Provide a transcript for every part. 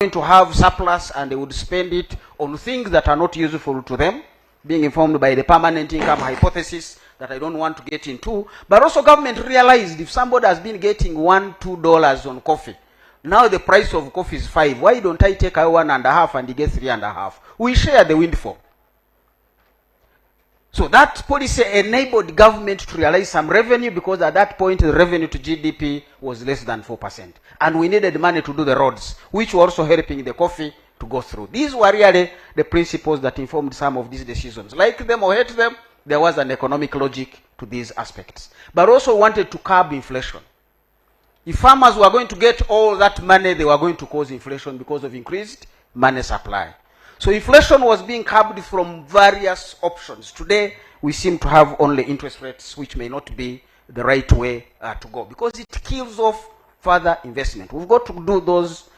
going to have surplus and they would spend it on things that are not useful to them, being informed by the permanent income hypothesis that I don't want to get into. But also government realized if somebody has been getting $1-2 on coffee, now the price of coffee is $5. Why don't I take 1.5 and he gets 3.5? We share the windfall. So that policy enabled government to realize some revenue, because at that point the revenue to GDP was less than 4%. And we needed money to do the roads, which were also helping the coffee to go through. These were really the principles that informed some of these decisions. Like them or hate them, there was an economic logic to these aspects. But also wanted to curb inflation. If farmers were going to get all that money, they were going to cause inflation because of increased money supply. So inflation was being curbed from various options. Today, we seem to have only interest rates, which may not be the right way to go, because it kills off further investment. We've got to do those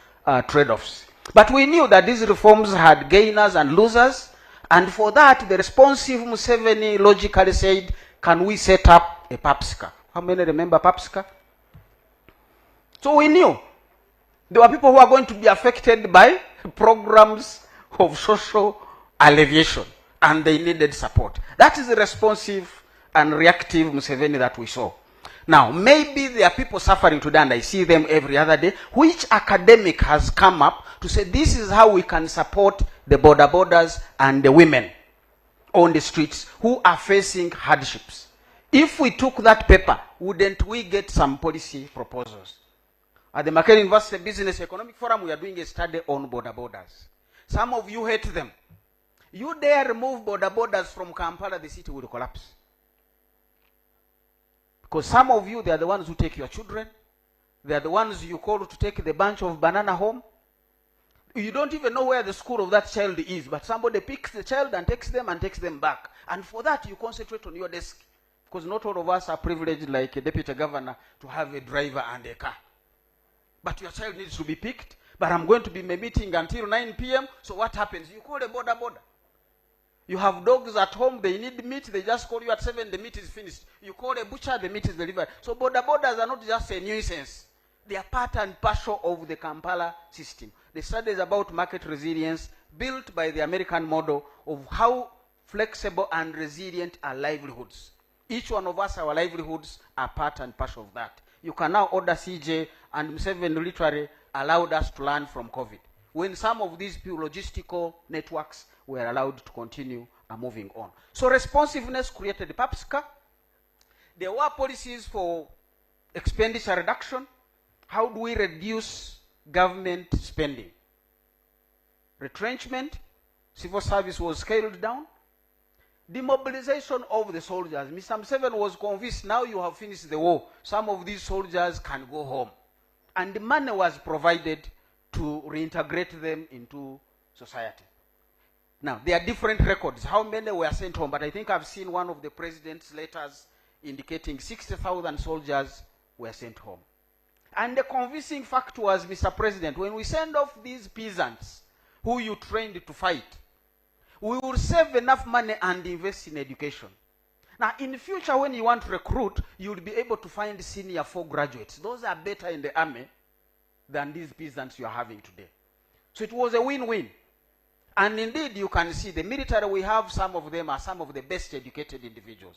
trade-offs. But we knew that these reforms had gainers and losers, and for that, the responsive Museveni logically said, can we set up a PAPSCA? How many remember PAPSCA? So we knew there were people who are going to be affected by programs of social alleviation, and they needed support. That is the responsive and reactive Museveni that we saw. Now, maybe there are people suffering today, and I see them every other day. Which academic has come up to say this is how we can support the border borders and the women on the streets who are facing hardships? If we took that paper, wouldn't we get some policy proposals? At the Makerere University Business Economic Forum, we are doing a study on border borders. Some of you hate them. You dare remove border borders from Kampala, the city will collapse. Because some of you, they are the ones who take your children. They are the ones you call to take the bunch of banana home. You don't even know where the school of that child is, but somebody picks the child and takes them back. And for that, you concentrate on your desk. Because not all of us are privileged, like a deputy governor, to have a driver and a car. But your child needs to be picked. But I'm going to be in a meeting until 9 p.m. So what happens? You call a border. You have dogs at home, they need meat, they just call you at 7, the meat is finished. You call a butcher, the meat is delivered. So borders are not just a nuisance. They are part and parcel of the Kampala system. The study is about market resilience, built by the American model of how flexible and resilient are livelihoods. Each one of us, our livelihoods are part and parcel of that. You can now order CJ, and Museveni literally allowed us to learn from COVID, when some of these logistical networks were allowed to continue moving on. So responsiveness created the PAPSCA. There were policies for expenditure reduction. How do we reduce government spending? Retrenchment, civil service was scaled down. Demobilization of the soldiers. Mr. Museveni was convinced, now you have finished the war, some of these soldiers can go home. And the money was provided to reintegrate them into society. Now, there are different records. How many were sent home? But I think I've seen one of the president's letters indicating 60,000 soldiers were sent home. And the convincing fact was, Mr. President, when we send off these peasants who you trained to fight, we will save enough money and invest in education. Now, in the future, when you want to recruit, you will be able to find senior 4 graduates. Those are better in the army than these peasants you are having today. So it was a win-win. And indeed, you can see the military we have, some of them are some of the best educated individuals.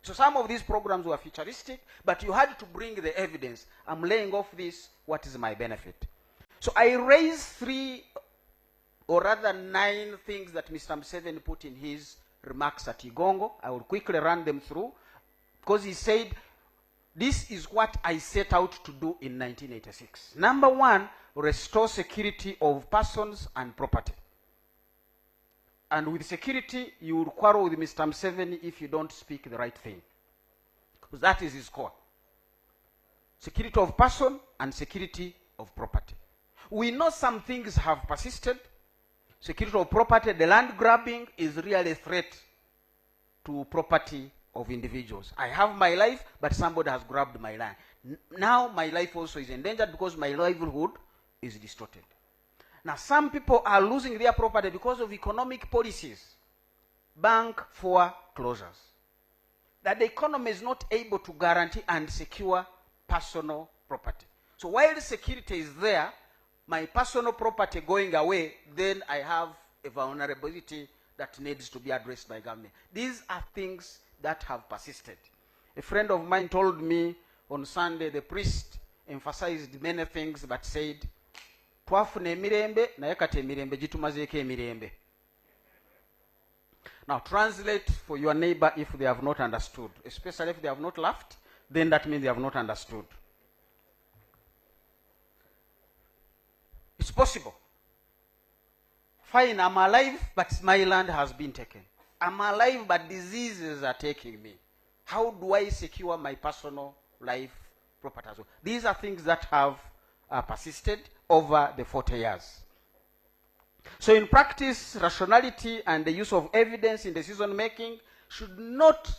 So some of these programs were futuristic, but you had to bring the evidence. I'm laying off this, what is my benefit? So I raised 3, or rather 9 things that Mr. Museveni put in his remarks at Igongo. I will quickly run them through, because he said, this is what I set out to do in 1986. Number 1, restore security of persons and property. And with security, you will quarrel with Mr. Museveni if you don't speak the right thing, because that is his core. Security of person and security of property. We know some things have persisted. Security of property, the land grabbing is really a threat to property of individuals. I have my life, but somebody has grabbed my land. Now my life also is endangered because my livelihood is distorted. Now some people are losing their property because of economic policies, bank foreclosures, that the economy is not able to guarantee and secure personal property. So while security is there, my personal property going away, then I have a vulnerability that needs to be addressed by government. These are things that have persisted. A friend of mine told me on Sunday, the priest emphasized many things but said, twafuna emirembe naye kati emirembe gitumazeeko emirembe. Now translate for your neighbor if they have not understood, especially if they have not laughed, then that means they have not understood. It's possible. Fine, I'm alive, but my land has been taken. I'm alive, but diseases are taking me. How do I secure my personal life property as well? These are things that have persisted over the 40 years. So in practice, rationality and the use of evidence in decision making should not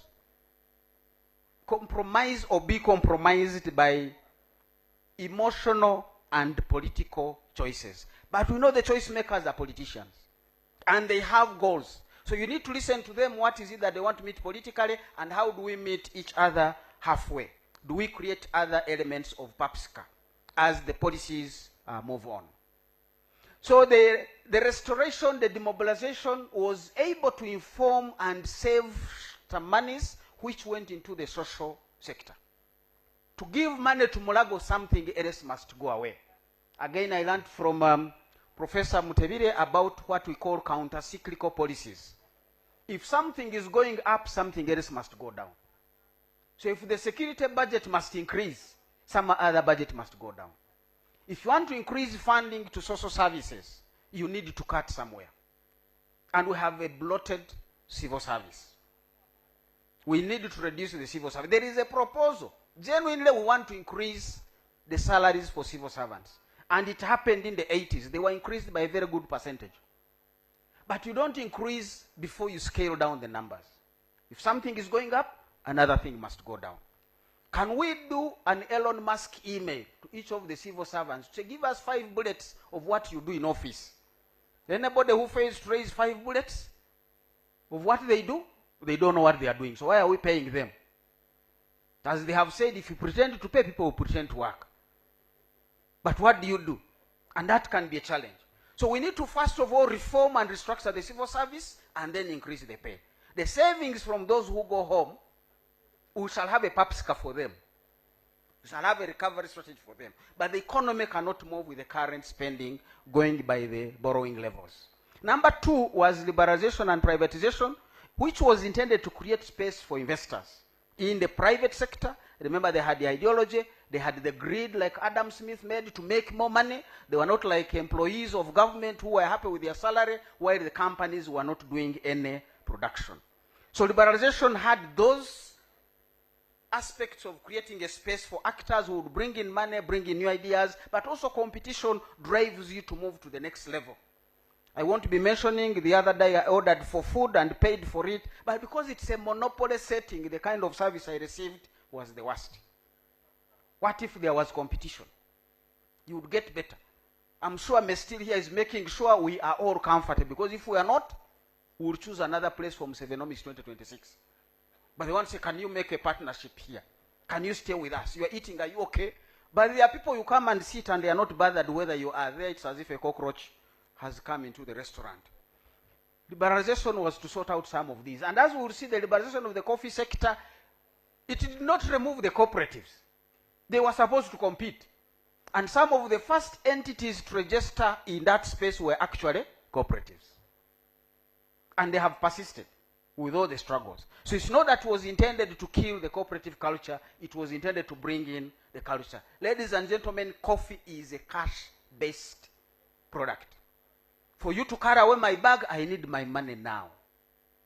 compromise or be compromised by emotional and political choices. But we know the choice makers are politicians and they have goals. So you need to listen to them. What is it that they want to meet politically, and how do we meet each other halfway? Do we create other elements of PAPSCA as the policies move on? So the restoration, the demobilization was able to inform and save some monies which went into the social sector. To give money to Mulago, something else must go away. Again, I learned from Professor Mutebire about what we call counter-cyclical policies. If something is going up, something else must go down. So if the security budget must increase, some other budget must go down. If you want to increase funding to social services, you need to cut somewhere. And we have a bloated civil service. We need to reduce the civil service. There is a proposal. Genuinely, we want to increase the salaries for civil servants. And it happened in the 80s. They were increased by a very good percentage. But you don't increase before you scale down the numbers. If something is going up, another thing must go down. Can we do an Elon Musk email to each of the civil servants to give us 5 bullets of what you do in office? Anybody who fails to raise 5 bullets of what they do, they don't know what they are doing. So why are we paying them? As they have said, if you pretend to pay, people will pretend to work. But what do you do? And that can be a challenge. So we need to first of all reform and restructure the civil service and then increase the pay. The savings from those who go home, we shall have a PAPSCA for them. We shall have a recovery strategy for them. But the economy cannot move with the current spending going by the borrowing levels. Number 2 was liberalization and privatization, which was intended to create space for investors. In the private sector, remember they had the ideology, they had the greed like Adam Smith made to make more money. They were not like employees of government who were happy with their salary, while the companies were not doing any production. So liberalization had those aspects of creating a space for actors who would bring in money, bring in new ideas, but also competition drives you to move to the next level. I won't be mentioning, the other day I ordered for food and paid for it, but because it's a monopoly setting, the kind of service I received was the worst. What if there was competition? You would get better. I'm sure Mestil here is making sure we are all comfortable, because if we are not, we will choose another place for Musevenomics 2026. But they want to say, can you make a partnership here? Can you stay with us? You are eating, are you okay? But there are people you come and sit and they are not bothered whether you are there. It's as if a cockroach has come into the restaurant. Liberalization was to sort out some of these. And as we will see, the liberalization of the coffee sector, it did not remove the cooperatives. They were supposed to compete. And some of the first entities to register in that space were actually cooperatives. And they have persisted with all the struggles. So it's not that it was intended to kill the cooperative culture, it was intended to bring in the culture. Ladies and gentlemen, coffee is a cash-based product. For you to carry away my bag, I need my money now.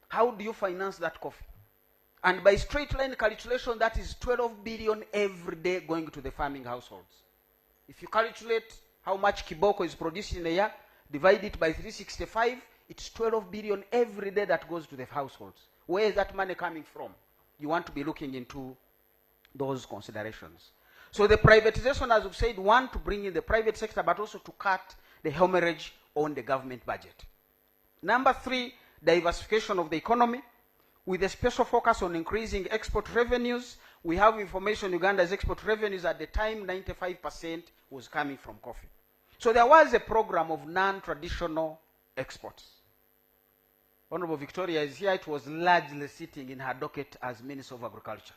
How do you finance that coffee? And by straight line calculation, that is 12 billion every day going to the farming households. If you calculate how much kiboko is produced in a year, divide it by 365, it's 12 billion every day that goes to the households. Where is that money coming from? You want to be looking into those considerations. So the privatization, as we've said, one, to bring in the private sector, but also to cut the hemorrhage on the government budget. Number 3, diversification of the economy, with a special focus on increasing export revenues. We have information Uganda's export revenues at the time, 95% was coming from coffee. So there was a program of non-traditional exports. Honorable Victoria is here. It was largely sitting in her docket as Minister of Agriculture.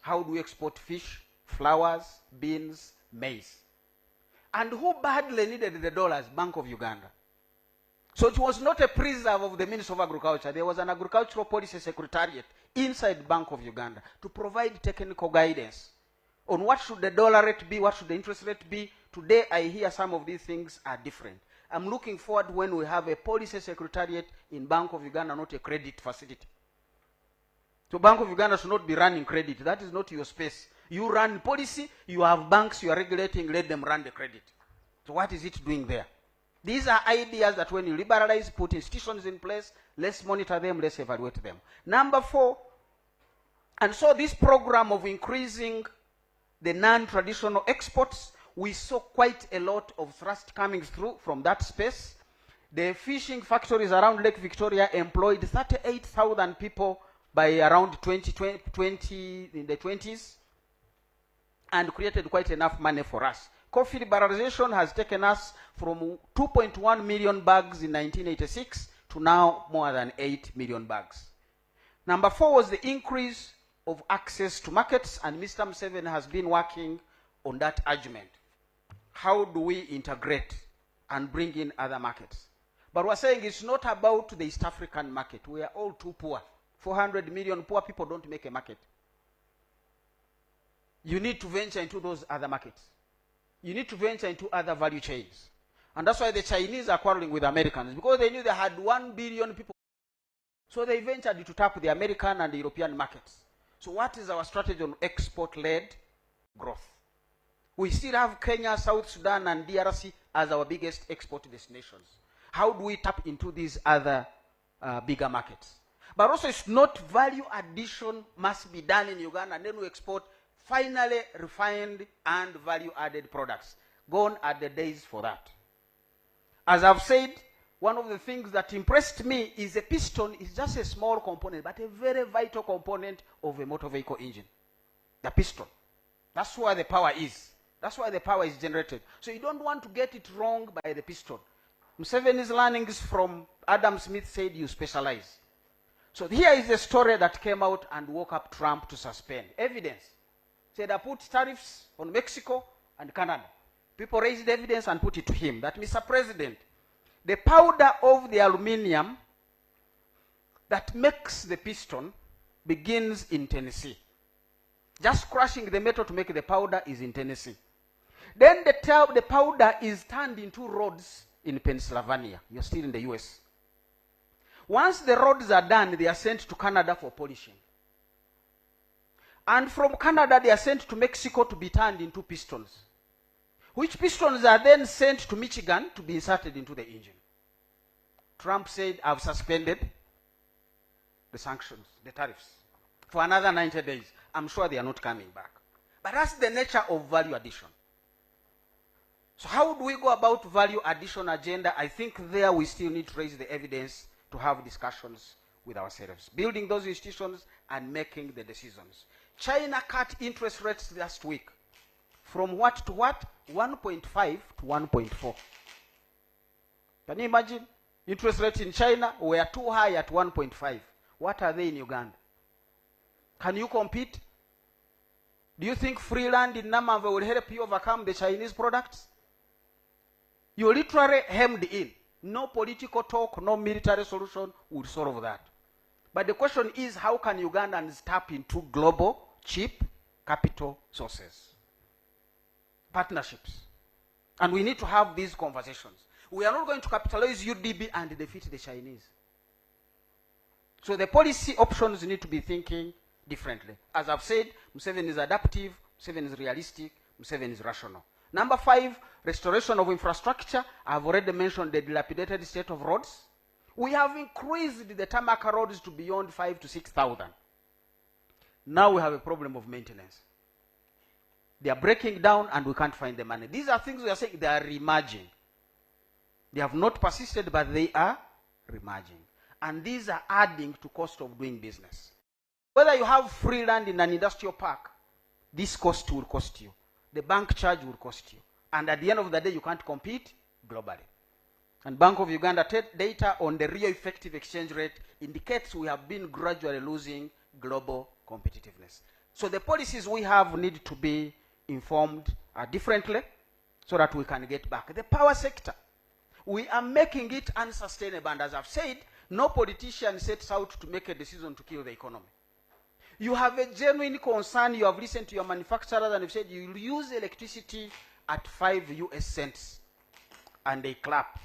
How do we export fish, flowers, beans, maize? And who badly needed the dollars? Bank of Uganda. So it was not a preserve of the Minister of Agriculture. There was an agricultural policy secretariat inside Bank of Uganda to provide technical guidance on what should the dollar rate be, what should the interest rate be. Today I hear some of these things are different. I'm looking forward when we have a policy secretariat in Bank of Uganda, not a credit facility. So Bank of Uganda should not be running credit. That is not your space. You run policy, you have banks you are regulating, let them run the credit. So what is it doing there? These are ideas that when you liberalize, put institutions in place, let's monitor them, let's evaluate them. Number 4, and so this program of increasing the non-traditional exports, we saw quite a lot of thrust coming through from that space. The fishing factories around Lake Victoria employed 38,000 people by around 2020 in the 20s and created quite enough money for us. Coffee liberalization has taken us from 2.1 million bags in 1986 to now more than 8 million bags. Number 4 was the increase of access to markets, and Mr. Museveni has been working on that argument. How do we integrate and bring in other markets? But we're saying it's not about the East African market. We are all too poor. 400 million poor people don't make a market. You need to venture into those other markets. You need to venture into other value chains. And that's why the Chinese are quarreling with Americans, because they knew they had 1 billion people. So they ventured to tap the American and the European markets. So what is our strategy on export-led growth? We still have Kenya, South Sudan, and DRC as our biggest export destinations. How do we tap into these other bigger markets? But also, it's not value addition must be done in Uganda, and then we export finally refined and value-added products. Gone are the days for that. As I've said, one of the things that impressed me is a piston is just a small component, but a very vital component of a motor vehicle engine. The piston. That's where the power is. That's why the power is generated. So you don't want to get it wrong by the piston. Museveni's learnings from Adam Smith said you specialize. So here is the story that came out and woke up Trump to suspend. Evidence. Said I put tariffs on Mexico and Canada. People raised evidence and put it to him that, Mr. President, the powder of the aluminium that makes the piston begins in Tennessee. Just crushing the metal to make the powder is in Tennessee. Then the powder is turned into rods in Pennsylvania. You're still in the US. Once the rods are done, they are sent to Canada for polishing. And from Canada, they are sent to Mexico to be turned into pistons, which pistons are then sent to Michigan to be inserted into the engine. Trump said, I've suspended the sanctions, the tariffs, for another 90 days. I'm sure they are not coming back. But that's the nature of value addition. So how do we go about value addition agenda? I think there we still need to raise the evidence to have discussions with ourselves, building those institutions and making the decisions. China cut interest rates last week. From what to what? 1.5 to 1.4. Can you imagine? Interest rates in China were too high at 1.5. What are they in Uganda? Can you compete? Do you think free land in Namava will help you overcome the Chinese products? You're literally hemmed in. No political talk, no military solution would solve that. But the question is, how can Ugandans tap into global, cheap capital sources? Partnerships. And we need to have these conversations. We are not going to capitalize UDB and defeat the Chinese. So the policy options need to be thinking differently. As I've said, Museveni is adaptive, Museveni is realistic, Museveni is rational. Number 5, restoration of infrastructure. I've already mentioned the dilapidated state of roads. We have increased the tarmac roads to beyond 5,000 to 6,000. Now we have a problem of maintenance. They are breaking down and we can't find the money. These are things we are saying they are reemerging. They have not persisted, but they are reemerging. And these are adding to cost of doing business. Whether you have free land in an industrial park, this cost will cost you. The bank charge will cost you. And at the end of the day, you can't compete globally. And Bank of Uganda data on the real effective exchange rate indicates we have been gradually losing global competitiveness. So the policies we have need to be informed differently so that we can get back. The power sector, we are making it unsustainable. And as I've said, no politician sets out to make a decision to kill the economy. You have a genuine concern, you have listened to your manufacturers and you've said you will use electricity at 5 US cents. And they clap.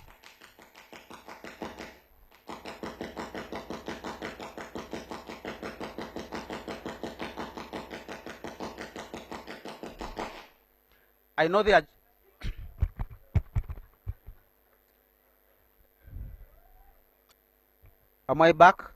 I know they are. Am I back?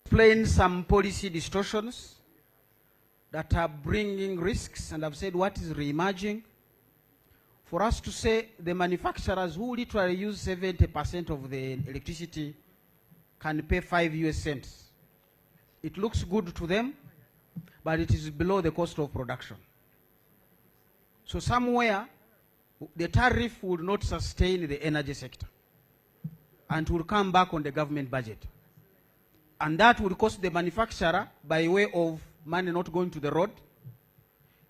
Explain some policy distortions that are bringing risks, and I've said what is re-emerging. For us to say the manufacturers who literally use 70% of the electricity can pay 5 US cents. It looks good to them, but it is below the cost of production. So somewhere, the tariff would not sustain the energy sector. and will come back on the government budget. And that will cost the manufacturer by way of money not going to the road.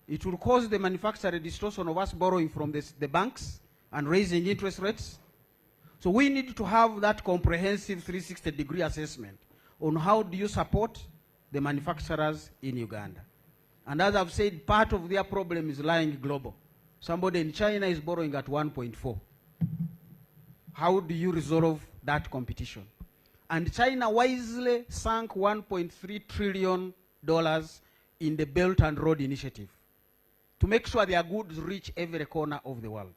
It will cause the manufacturer a distortion of us borrowing from the banks and raising interest rates. So we need to have that comprehensive 360-degree assessment on how do you support the manufacturers in Uganda. And as I've said, part of their problem is lying global. Somebody in China is borrowing at 1.4. How do you resolve that competition? And China wisely sank $1.3 trillion in the Belt and Road Initiative to make sure their goods reach every corner of the world.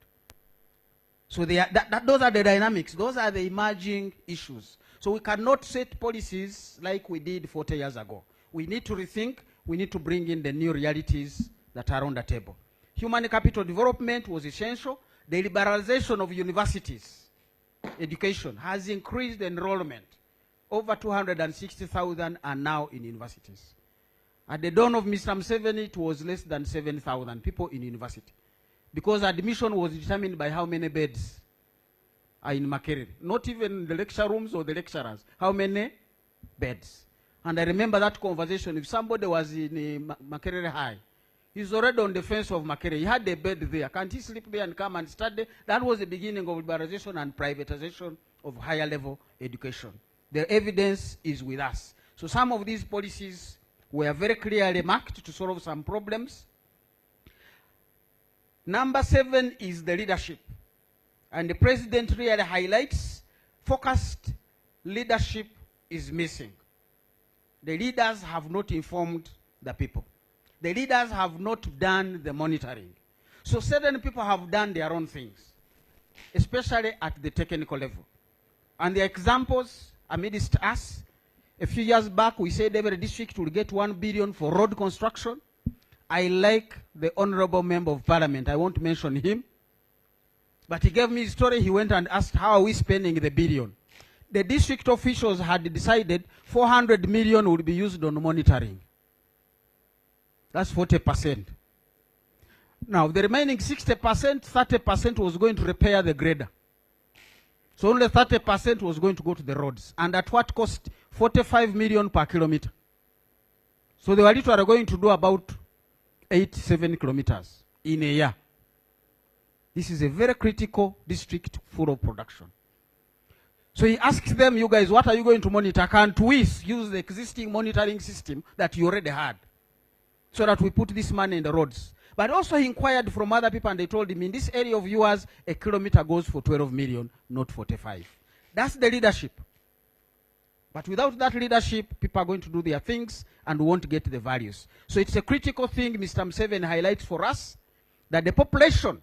So those are the dynamics. Those are the emerging issues. So we cannot set policies like we did 40 years ago. We need to rethink. We need to bring in the new realities that are on the table. Human capital development was essential. The liberalization of universities, education, has increased enrollment. Over 260,000 are now in universities. At the dawn of Mr. Museveni, it was less than 7,000 people in university, because admission was determined by how many beds are in Makerere. Not even the lecture rooms or the lecturers. How many beds? And I remember that conversation. If somebody was in Makerere High, he's already on the fence of Makerere. He had a bed there. Can't he sleep there and come and study? That was the beginning of liberalization and privatization of higher level education. The evidence is with us. So some of these policies were very clearly marked to solve some problems. Number 7 is the leadership. And the president really highlights focused leadership is missing. The leaders have not informed the people. The leaders have not done the monitoring. So certain people have done their own things, especially at the technical level. And the examples amidst us, a few years back we said every district will get 1 billion for road construction. I like the Honorable Member of Parliament, I won't mention him, but he gave me his story. He went and asked, how are we spending the billion? The district officials had decided 400 million would be used on monitoring. That's 40%. Now, the remaining 60%, 30% was going to repair the grader. So only 30% was going to go to the roads. And at what cost? 45 million per kilometer. So they were literally going to do about 7 kilometers in a year. This is a very critical district full of production. So he asked them, you guys, what are you going to monitor? Can't we use the existing monitoring system that you already had, so that we put this money in the roads? But also he inquired from other people, and they told him, in this area of yours, a kilometer goes for 12 million, not 45. That's the leadership. But without that leadership, people are going to do their things and won't get the values. So it's a critical thing Mr. Museveni highlights for us, that the population,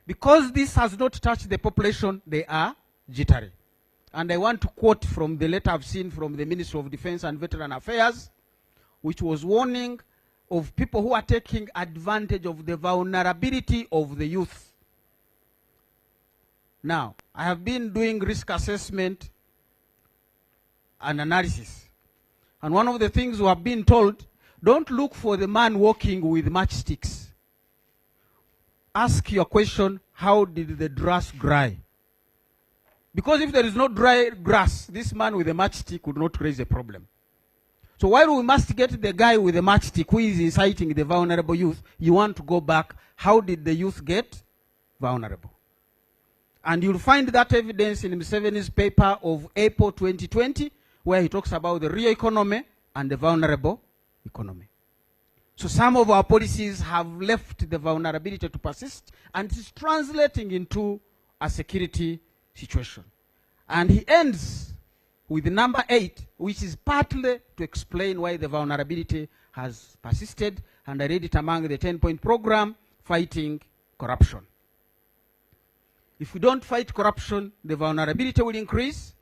because this has not touched the population, they are jittery. And I want to quote from the letter I've seen from the Ministry of Defense and Veteran Affairs, which was warning of people who are taking advantage of the vulnerability of the youth. Now, I have been doing risk assessment and analysis. And one of the things we have been told, don't look for the man walking with matchsticks. Ask your question, how did the grass dry? Because if there is no dry grass, this man with a matchstick would not raise a problem. So while we must get the guy with the matchstick who is inciting the vulnerable youth, you want to go back, how did the youth get vulnerable? And you'll find that evidence in Museveni's paper of April 2020, where he talks about the real economy and the vulnerable economy. So some of our policies have left the vulnerability to persist, and it is translating into a security situation. And he ends with number 8, which is partly to explain why the vulnerability has persisted, and I read it among the 10-point program, fighting corruption. If we don't fight corruption, the vulnerability will increase,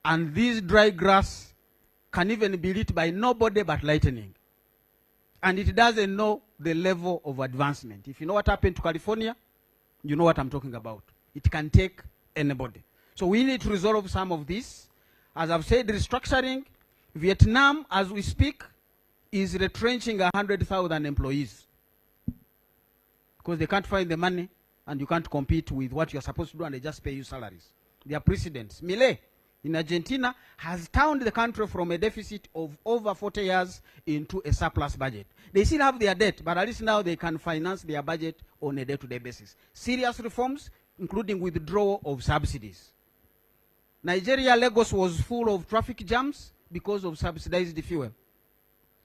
and this dry grass can even be lit by nobody but lightning. And it doesn't know the level of advancement. If you know what happened to California, you know what I'm talking about. It can take anybody. So we need to resolve some of this. As I've said, restructuring. Vietnam, as we speak, is retrenching 100,000 employees because they can't find the money, and you can't compete with what you're supposed to do, and they just pay you salaries. their precedents. Milei in Argentina has turned the country from a deficit of over 40 years into a surplus budget. They still have their debt, but at least now they can finance their budget on a day-to-day basis. Serious reforms, including withdrawal of subsidies. Nigeria, Lagos was full of traffic jams because of subsidized fuel.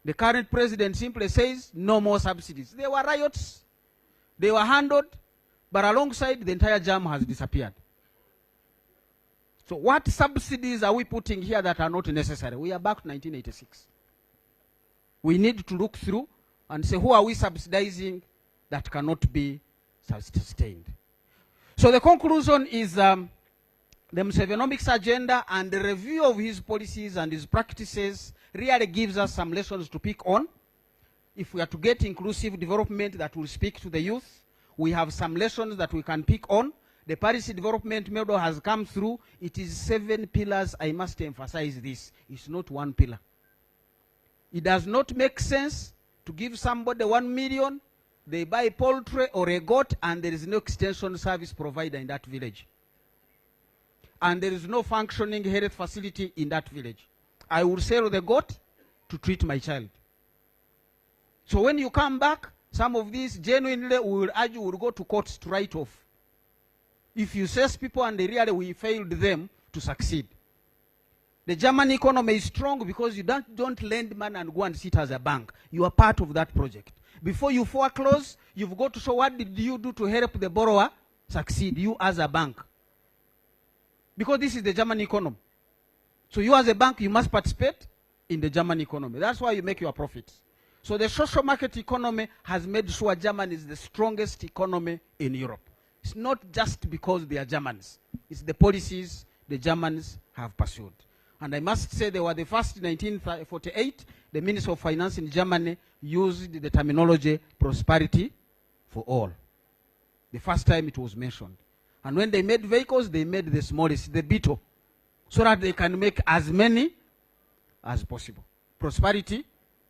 The current president simply says, no more subsidies. There were riots, they were handled, but alongside, the entire jam has disappeared. So what subsidies are we putting here that are not necessary? We are back to 1986. We need to look through and say, who are we subsidizing that cannot be sustained? So the conclusion is the Musevenomics agenda and the review of his policies and his practices really gives us some lessons to pick on. If we are to get inclusive development that will speak to the youth, we have some lessons that we can pick on. The Paris Development Model has come through. It is 7 pillars. I must emphasize this. It's not one pillar. It does not make sense to give somebody 1 million, they buy poultry or a goat, and there is no extension service provider in that village. And there is no functioning health facility in that village. I will sell the goat to treat my child. So when you come back, some of these genuinely will argue, will go to court to write off. If you assess people and they really we failed them to succeed. The German economy is strong because you don't lend money and go and sit as a bank. You are part of that project. Before you foreclose, you've got to show what did you do to help the borrower succeed, you as a bank. Because this is the German economy. So you as a bank, you must participate in the German economy. That's why you make your profits. So the social market economy has made sure Germany is the strongest economy in Europe. It's not just because they are Germans. It's the policies the Germans have pursued. And I must say they were the first in 1948, the Minister of Finance in Germany used the terminology prosperity for all. The first time it was mentioned. And when they made vehicles, they made the smallest, the Beetle, so that they can make as many as possible. Prosperity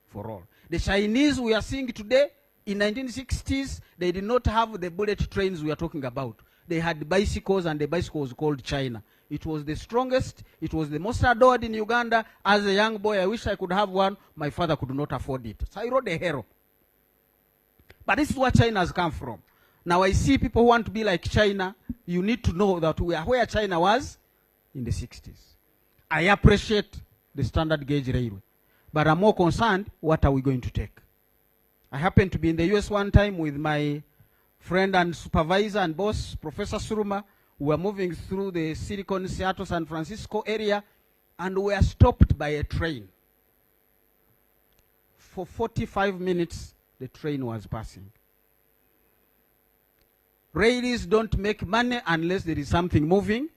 for all. The Chinese we are seeing today, in 1960s, they did not have the bullet trains we are talking about. They had bicycles, and the bicycle was called China. It was the strongest. It was the most adored in Uganda. As a young boy, I wish I could have one. My father could not afford it. So I rode a hero. But this is where China has come from. Now I see people who want to be like China. You need to know that we are where China was in the 60s. I appreciate the standard gauge railway. But I'm more concerned, what are we going to take? I happened to be in the US one time with my friend and supervisor and boss, Professor Suruma. We were moving through the Silicon, Seattle, San Francisco area, and we were stopped by a train. For 45 minutes, the train was passing. Rails don't make money unless there is something moving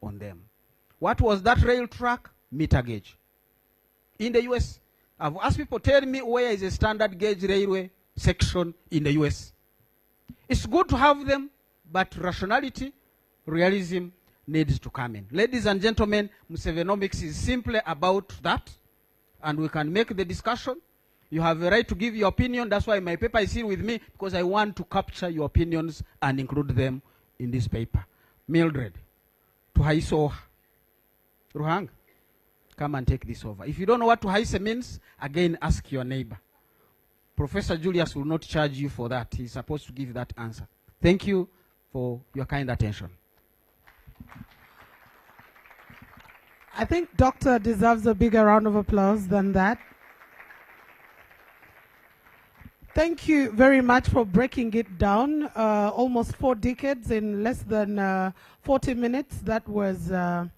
on them. What was that rail track? Meter gauge. In the US, I've asked people, tell me where is a standard gauge railway section in the US. It's good to have them, but rationality, realism needs to come in. Ladies and gentlemen, Musevenomics is simply about that, and we can make the discussion. You have a right to give your opinion. That's why my paper is here with me, because I want to capture your opinions and include them in this paper. Mildred, tuhaiso Ruhang, come and take this over. If you don't know what tuhaise means, again, ask your neighbor. Professor Julius will not charge you for that. He's supposed to give that answer. Thank you for your kind attention. I think Doctor deserves a bigger round of applause than that. Thank you very much for breaking it down. Almost 4 decades in less than 40 minutes. That was a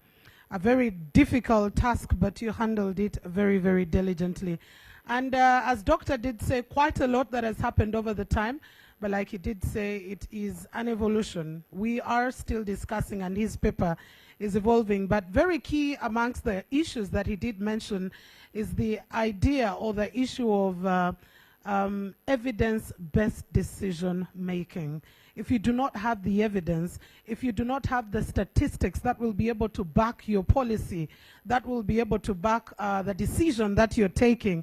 very difficult task, but you handled it very, very diligently. And as Doctor did say, quite a lot that has happened over the time, but like he did say, it is an evolution. We are still discussing, and his paper is evolving. But very key amongst the issues that he did mention is the idea or the issue of evidence-based decision-making. If you do not have the evidence, if you do not have the statistics that will be able to back your policy, that will be able to back the decision that you're taking,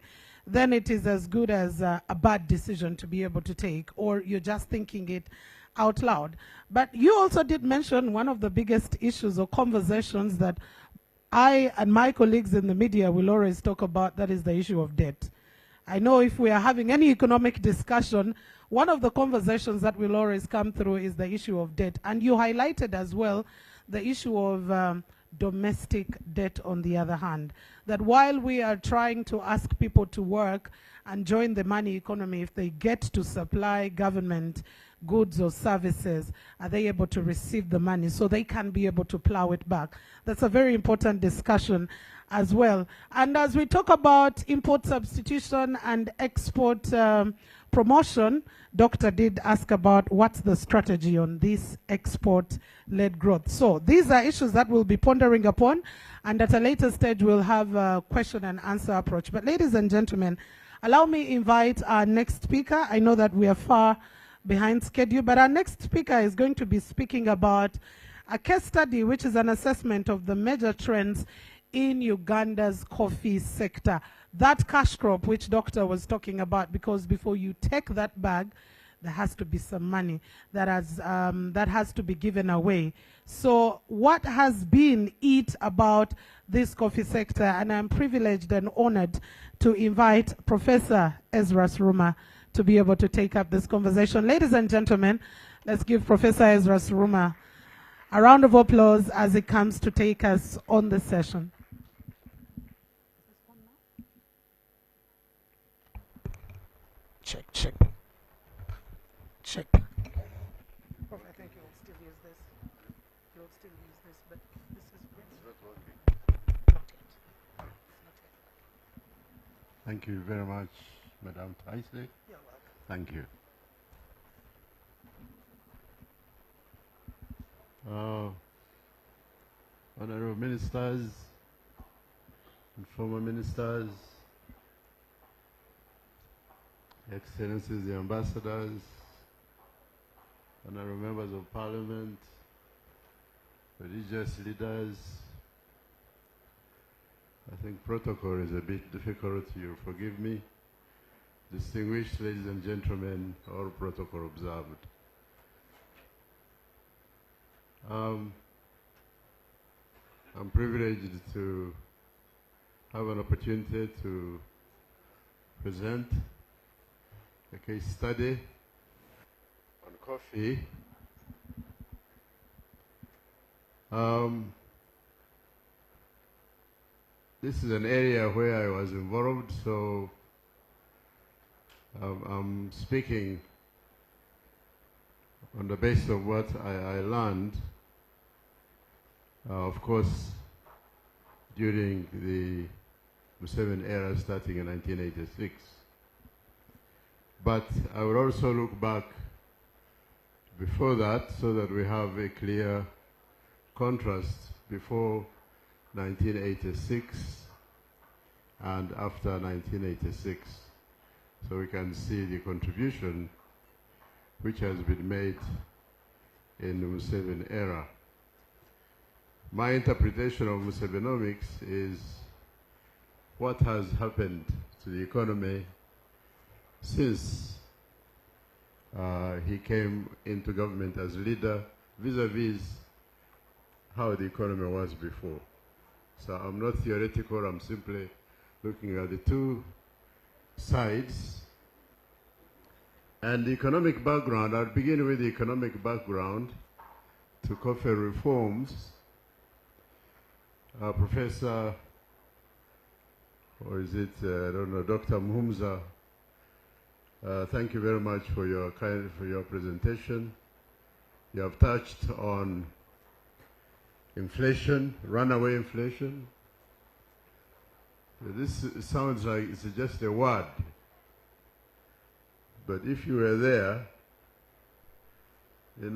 then it is as good as a bad decision to be able to take, or you're just thinking it out loud. But you also did mention one of the biggest issues or conversations that I and my colleagues in the media will always talk about, that is the issue of debt. I know if we are having any economic discussion, one of the conversations that will always come through is the issue of debt. And you highlighted as well the issue of domestic debt on the other hand. That while we are trying to ask people to work and join the money economy, if they get to supply government goods or services, are they able to receive the money so they can be able to plow it back? That's a very important discussion as well. And as we talk about import substitution and export promotion, Doctor did ask about what's the strategy on this export-led growth. So these are issues that we'll be pondering upon, and at a later stage we'll have a question and answer approach. But ladies and gentlemen, allow me invite our next speaker. I know that we are far behind schedule, but our next speaker is going to be speaking about a case study which is an assessment of the major trends in Uganda's coffee sector. That cash crop which Doctor was talking about, because before you take that bag, there has to be some money that has to be given away. So what has been it about this coffee sector? And I'm privileged and honored to invite Professor Ezra Suruma to be able to take up this conversation. Ladies and gentlemen, let's give Professor Ezra Suruma a round of applause as he comes to take us on the session. Check, check. Check. Prof, I think you'll still use this. You'll still use this, but this is not working. Not yet. Not yet. Thank you very much, Madam Taise. You're welcome. Thank you. Honorable ministers and former ministers, Excellencies the ambassadors, honorable members of parliament, religious leaders. I think protocol is a bit difficult, you forgive me. Distinguished ladies and gentlemen, all protocol observed. I'm privileged to have an opportunity to present a case study on coffee. This is an area where I was involved, so I'm speaking on the basis of what I learned, of course, during the Museveni era starting in 1986. But I will also look back before that so that we have a clear contrast before 1986 and after 1986. So we can see the contribution which has been made in the Museveni era. My interpretation of Musevenomics is what has happened to the economy since he came into government as leader vis-a-vis how the economy was before. So I'm not theoretical, I'm simply looking at the two sides. And the economic background, I'll begin with the economic background to coffee reforms. Professor, or is it, I don't know, Dr. Muhumza, thank you very much for your presentation. You have touched on inflation, runaway inflation. This sounds like it's just a word. But if you were there in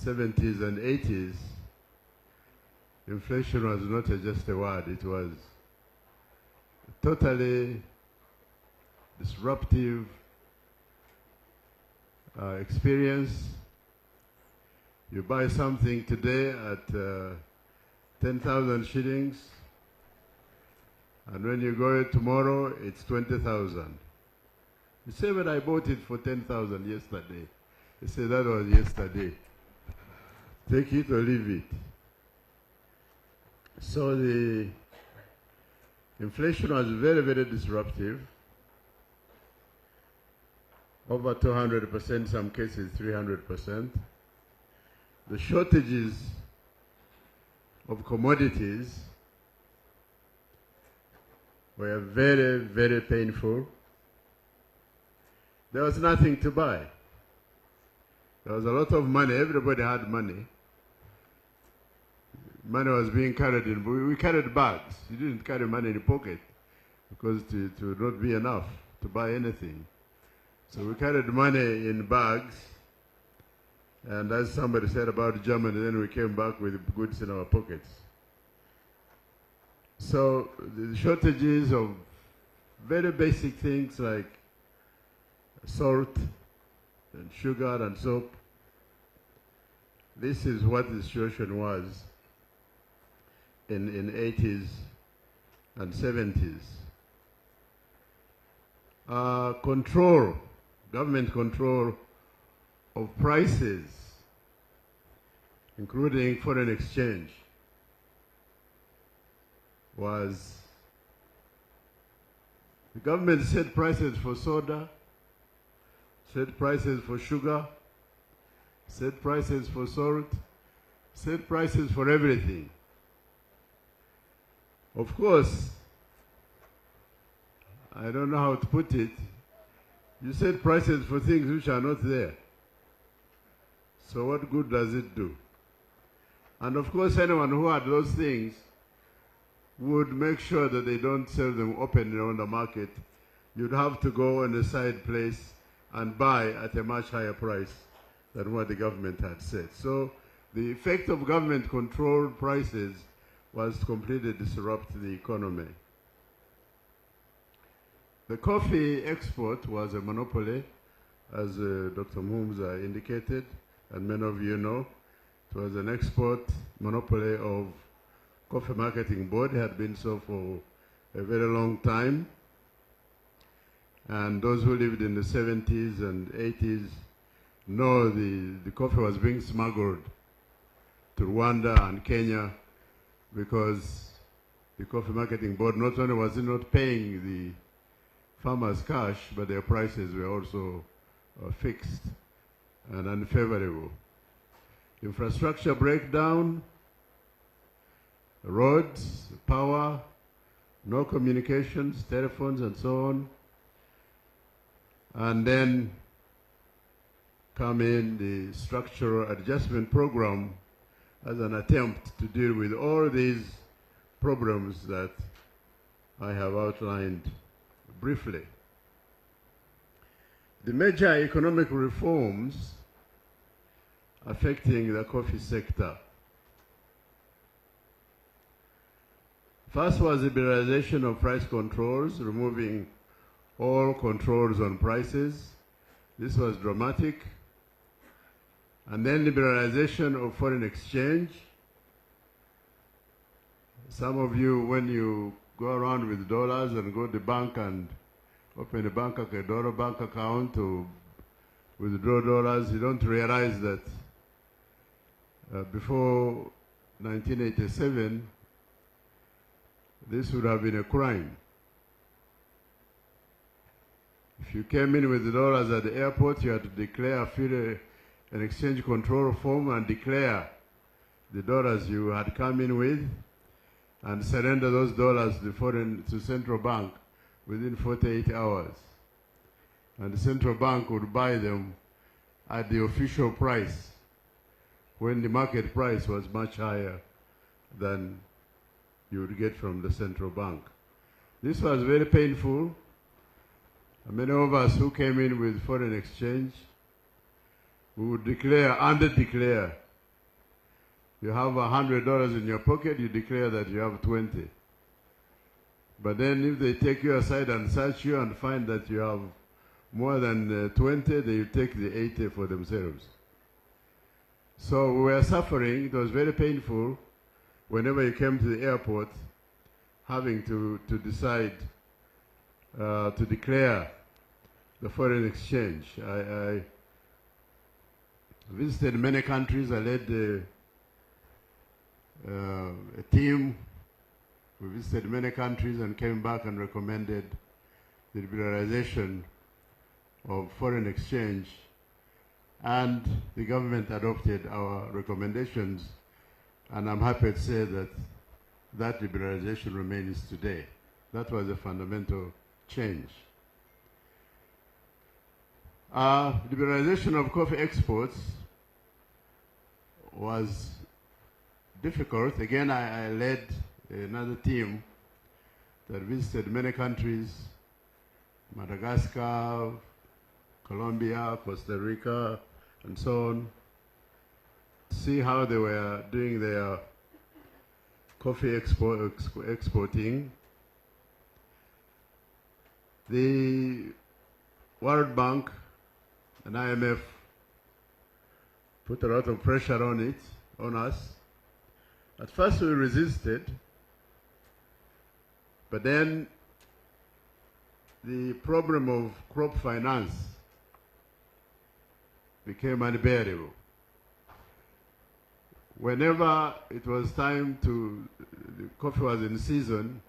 1970s and 80s, inflation was not just a word, it was totally disruptive experience. You buy something today at 10,000 shillings, and when you go tomorrow, it's 20,000. You say, but I bought it for 10,000 yesterday. He said that was yesterday. Take it or leave it. So the inflation was very, very disruptive. Over 200%, some cases 300%. The shortages of commodities were very, very painful. There was nothing to buy. There was a lot of money. Everybody had money. Money was being carried in. We carried bags. You didn't carry money in your pocket because it would not be enough to buy anything. So we carried money in bags. And as somebody said about Germany, then we came back with goods in our pockets. So the shortages of very basic things like salt and sugar and soap, this is what the situation was in 80s and 70s. Government control of prices, including foreign exchange, was the government set prices for soda, set prices for sugar, set prices for salt, set prices for everything. Of course, I don't know how to put it, you set prices for things which are not there. So what good does it do? And of course, anyone who had those things would make sure that they don't sell them openly on the market. You'd have to go in a side place and buy at a much higher price than what the government had set. So the effect of government-controlled prices was to completely disrupt the economy. The coffee export was a monopoly, as Dr. Muhumza indicated, and many of you know. It was an export monopoly of Coffee Marketing Board. It had been so for a very long time. And those who lived in the 70s and 80s know the coffee was being smuggled to Rwanda and Kenya because the Coffee Marketing Board not only was it not paying the farmers cash, but their prices were also fixed and unfavorable. Infrastructure breakdown, roads, power, no communications, telephones, and so on. And then come in the structural adjustment program as an attempt to deal with all these problems that I have outlined briefly. The major economic reforms affecting the coffee sector. First was the liberalization of price controls, removing all controls on prices. This was dramatic. And then liberalization of foreign exchange. Some of you, when you go around with dollars and go to the bank and open a dollar bank account to withdraw dollars, you don't realize that before 1987, this would have been a crime. If you came in with the dollars at the airport, you had to declare, fill an exchange control form and declare the dollars you had come in with and surrender those dollars to central bank within 48 hours. And the central bank would buy them at the official price when the market price was much higher than you would get from the central bank. This was very painful. Many of us who came in with foreign exchange, we would under-declare. You have $100 in your pocket, you declare that you have 20. But then if they take you aside and search you and find that you have more than 20, they take the 80 for themselves. So we were suffering. It was very painful whenever you came to the airport having to decide to declare the foreign exchange. visited many countries. I led a team. We visited many countries and came back and recommended the liberalization of foreign exchange, and the government adopted our recommendations, and I'm happy to say that that liberalization remains today. That was a fundamental change. Liberalization of coffee exports was difficult. Again, I led another team that visited many countries, Madagascar, Colombia, Costa Rica, and so on, to see how they were doing their coffee exporting. The World Bank and IMF put a lot of pressure on us. At first we resisted, but then the problem of crop finance became unbearable. Whenever it was time the coffee was in season,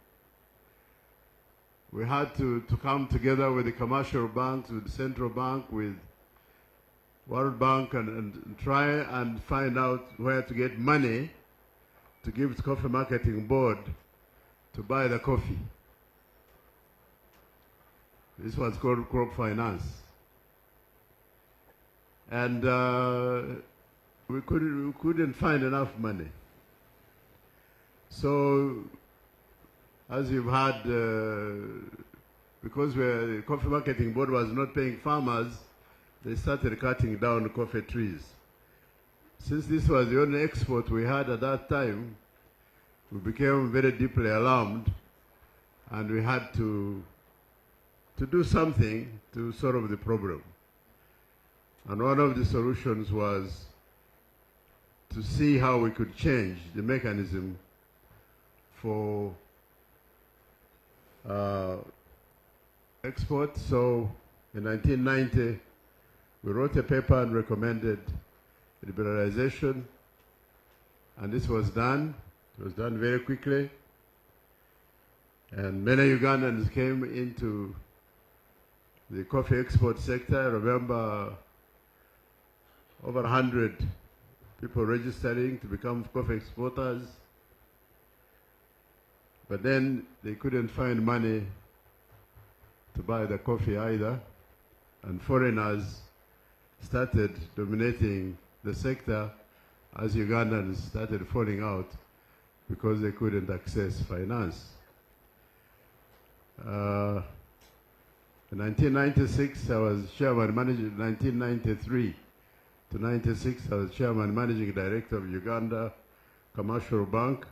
we had to come together with the commercial banks, with the central bank, with World Bank, and try and find out where to get money to give the Coffee Marketing Board to buy the coffee. This was called crop finance. And we couldn't find enough money. So, as you've heard, because the Coffee Marketing Board was not paying farmers, they started cutting down coffee trees. Since this was the only export we had at that time, we became very deeply alarmed, and we had to do something to solve the problem. And one of the solutions was to see how we could change the mechanism for export. So in 1990, we wrote a paper and recommended liberalization, and this was done. It was done very quickly, and many Ugandans came into the coffee export sector. I remember over 100 people registering to become coffee exporters, but then they couldn't find money to buy the coffee either, and foreigners started dominating the sector as Ugandans started falling out because they couldn't access finance. In 1996, I was chairman managing, 1993 to 96, I was chairman managing director of Uganda Commercial Bank.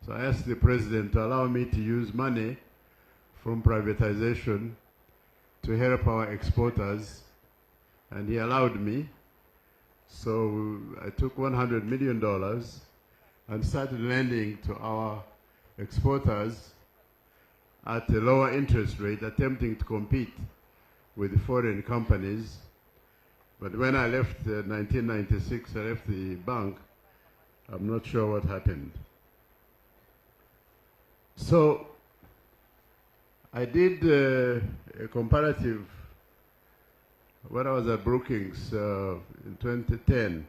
So I asked the president to allow me to use money from privatization to help our exporters, and he allowed me. So I took $100 million and started lending to our exporters at a lower interest rate, attempting to compete with foreign companies. But when I left 1996, I left the bank, I'm not sure what happened. So I did a comparative when I was at Brookings in 2010.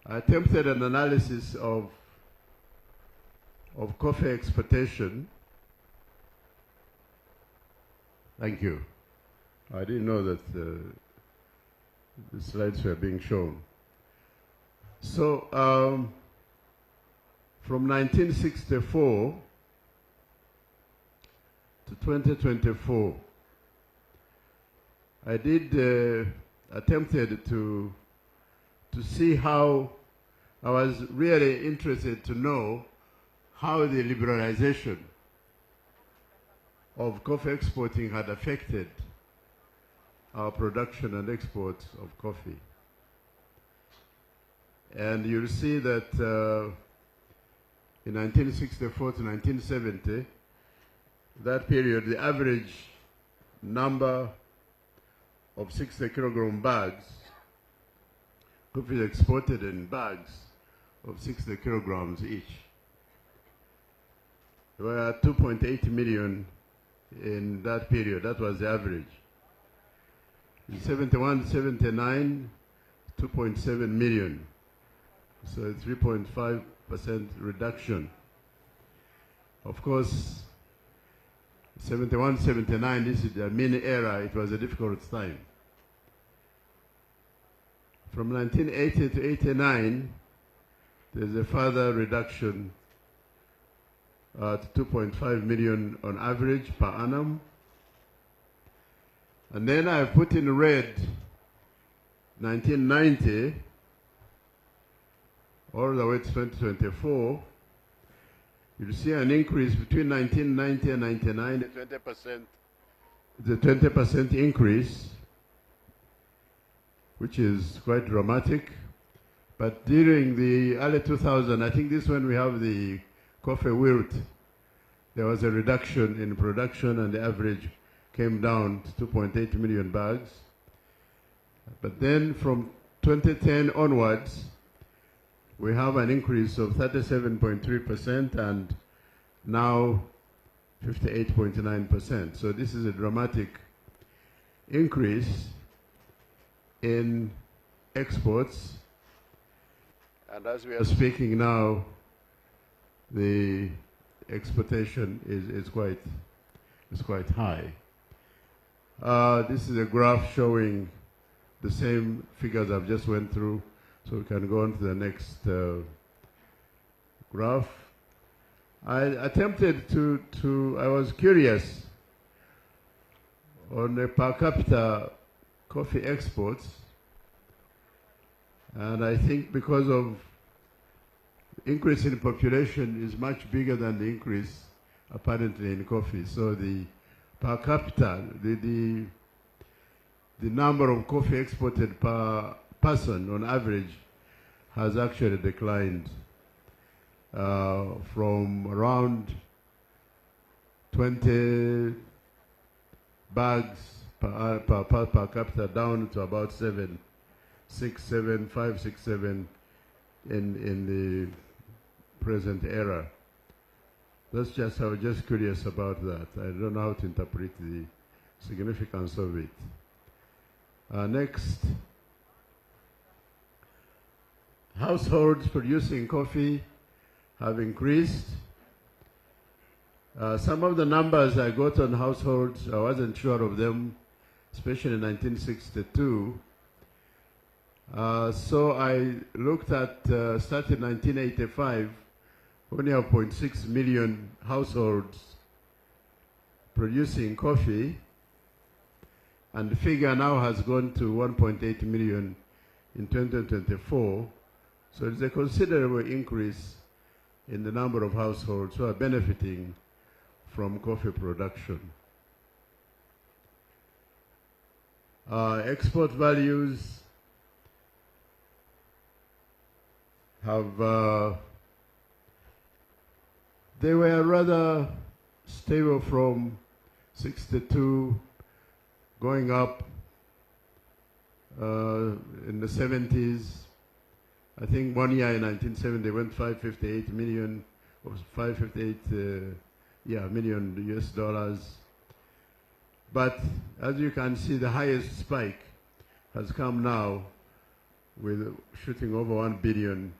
I attempted an analysis of coffee exportation. Thank you. I didn't know that the slides were being shown. So from 1964 to 2024, I did attempted to see how I was really interested to know how the liberalization of coffee exporting had affected our production and exports of coffee. And you'll see that in 1964 to 1970, that period, the average number of 60 kilogram bags coffee exported in bags of 60 kilograms each. There were 2.8 million in that period. That was the average. In 71, 79, 2.7 million. So 3.5% reduction. Of course, 71, 79, this is the mini era. It was a difficult time. From 1980 to 89, there's a further reduction to 2.5 million on average per annum. And then I've put in red 1990 all the way to 2024. You'll see an increase between 1990 and 99, the 20% increase, which is quite dramatic. But during the early 2000s, I think this when we have the coffee wilt, there was a reduction in production and the average came down to 2.8 million bags. But then from 2010 onwards, we have an increase of 37.3% and now 58.9%. So this is a dramatic increase in exports. And as we are speaking now, the exportation is quite high. This is a graph showing the same figures I've just went through. So we can go on to the next graph. I attempted I was curious on the per capita coffee exports. And I think because of increase in population is much bigger than the increase apparently in coffee. So the per capita, the number of coffee exported per person on average has actually declined from around 20 bags per capita down to about 5, 6, 7 in the present era. That's just, I was just curious about that. I don't know how to interpret the significance of it. Next, households producing coffee have increased. Some of the numbers I got on households, I wasn't sure of them, especially in 1962. So I looked at, started 1985, only have 0.6 million households producing coffee, and the figure now has gone to 1.8 million in 2024. So it's a considerable increase in the number of households who are benefiting from coffee production. Export values have, they were rather stable from 62 going up in the 70s. I think 1 year in 1970 went 558 million, or 558 million US dollars. But as you can see, the highest spike has come now with shooting over $1 billion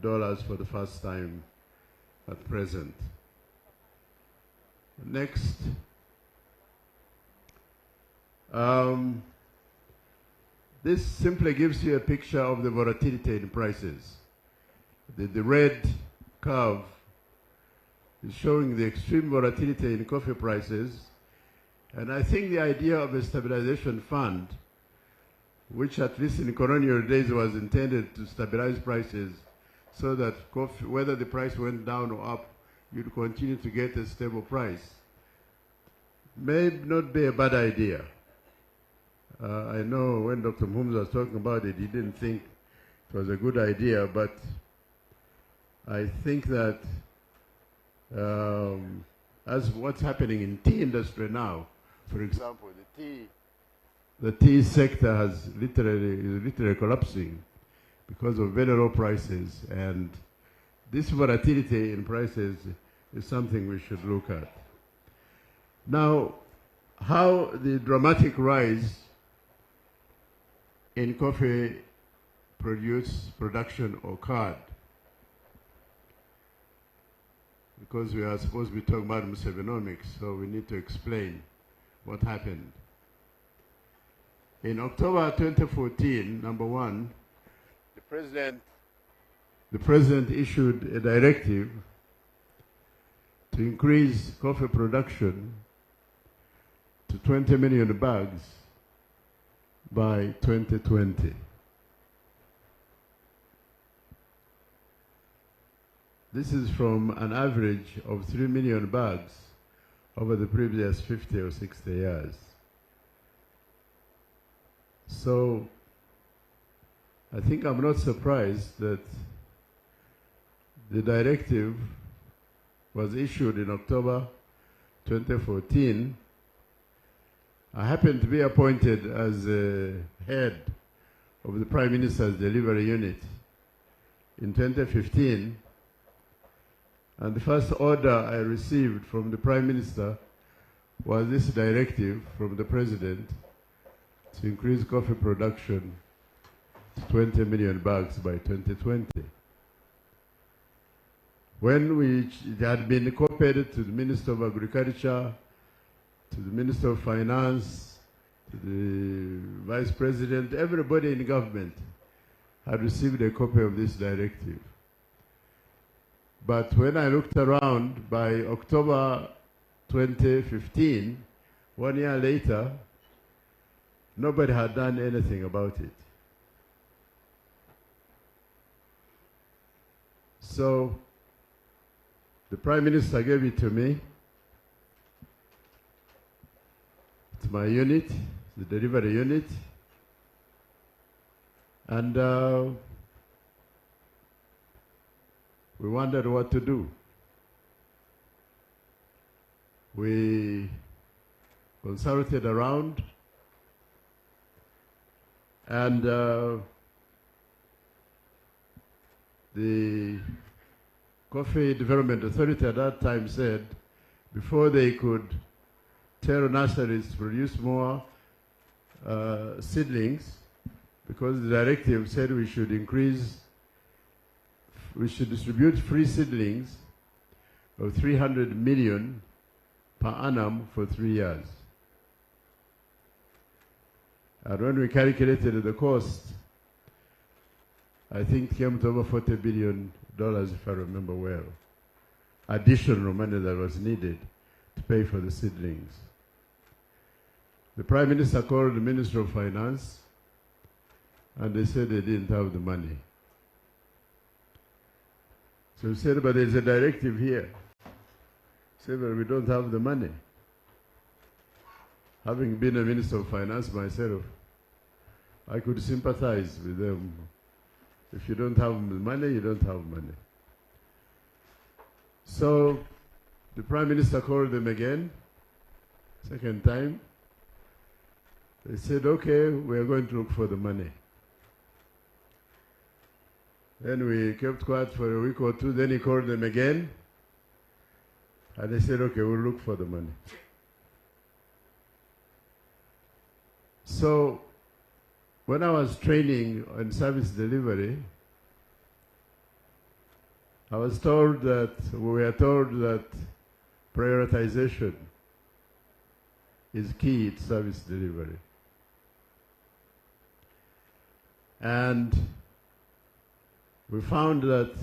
for the first time at present. Next. This simply gives you a picture of the volatility in prices. The red curve is showing the extreme volatility in coffee prices. And I think the idea of a stabilization fund, which at least in colonial days was intended to stabilize prices so that coffee, whether the price went down or up, you'd continue to get a stable price, may not be a bad idea. I know when Dr. Mhumza was talking about it, he didn't think it was a good idea, but I think that as what's happening in tea industry now, for example, the tea sector is literally collapsing. because of very low prices, and this volatility in prices is something we should look at. Now, how the dramatic rise in coffee production occurred, because we are supposed to be talking about Musevenomics, so we need to explain what happened. In October 2014, number one, the president issued a directive to increase coffee production to 20 million bags by 2020. This is from an average of 3 million bags over the previous 50 or 60 years. So I think I'm not surprised that the directive was issued in October 2014. I happened to be appointed as head of the Prime Minister's Delivery Unit in 2015, and the first order I received from the Prime Minister was this directive from the President to increase coffee production to 20 million bags by 2020. When it had been copied to the Minister of Agriculture, to the Minister of Finance, to the Vice President, everybody in government had received a copy of this directive. But when I looked around, by October 2015, 1 year later, nobody had done anything about it. So the Prime Minister gave it to me. It's my unit, the delivery unit. And we wondered what to do. We consulted around, and the Coffee Development Authority at that time said before they could tell nurseries to produce more seedlings, because the directive said we should distribute free seedlings of 300 million per annum for 3 years. And when we calculated the cost, I think it came to over $40 billion, if I remember well, additional money that was needed to pay for the seedlings. The Prime Minister called the Minister of Finance, and they said they didn't have the money. So we said, but there's a directive here. He said, but we don't have the money. Having been a Minister of Finance myself, I could sympathize with them. If you don't have the money, you don't have money. So the Prime Minister called them again, second time. They said, okay, we are going to look for the money. Then we kept quiet for a week or two. Then he called them again. And they said, okay, we'll look for the money. So when I was training on service delivery, we were told that prioritization is key to service delivery. And we found that